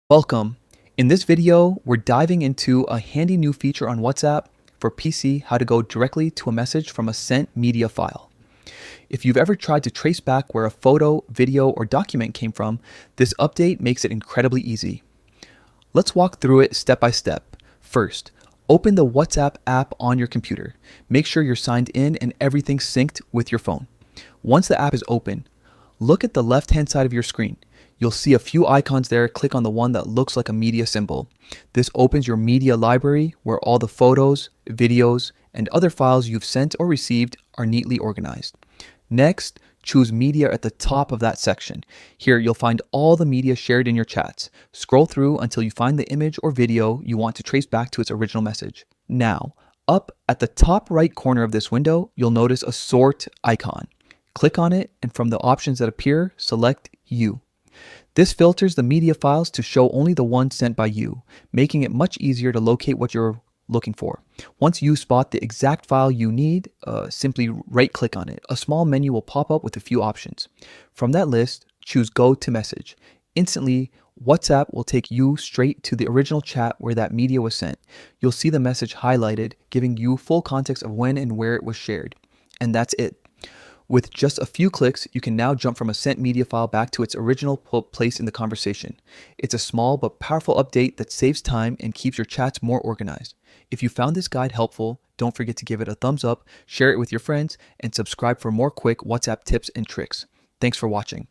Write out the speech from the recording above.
Welcome. In this video, we're diving into a handy new feature on WhatsApp for PC, how to go directly to a message from a sent media file. If you've ever tried to trace back where a photo, video, or document came from, this update makes it incredibly easy. Let's walk through it step by step. First, open the WhatsApp app on your computer. Make sure you're signed in and everything's synced with your phone. Once the app is open, look at the left-hand side of your screen. You'll see a few icons there. Click on the one that looks like a media symbol. This opens your media library where all the photos, videos, and other files you've sent or received are neatly organized. Next, choose media at the top of that section. Here you'll find all the media shared in your chats. Scroll through until you find the image or video you want to trace back to its original message. Now, up at the top right corner of this window, you'll notice a sort icon. Click on it, and from the options that appear, select You. This filters the media files to show only the ones sent by you, making it much easier to locate what you're looking for. Once you spot the exact file you need, simply right-click on it. A small menu will pop up with a few options. From that list, choose Go to Message. Instantly, WhatsApp will take you straight to the original chat where that media was sent. You'll see the message highlighted, giving you full context of when and where it was shared. And that's it. With just a few clicks, you can now jump from a sent media file back to its original place in the conversation. It's a small but powerful update that saves time and keeps your chats more organized. If you found this guide helpful, don't forget to give it a thumbs up, share it with your friends, and subscribe for more quick WhatsApp tips and tricks. Thanks for watching.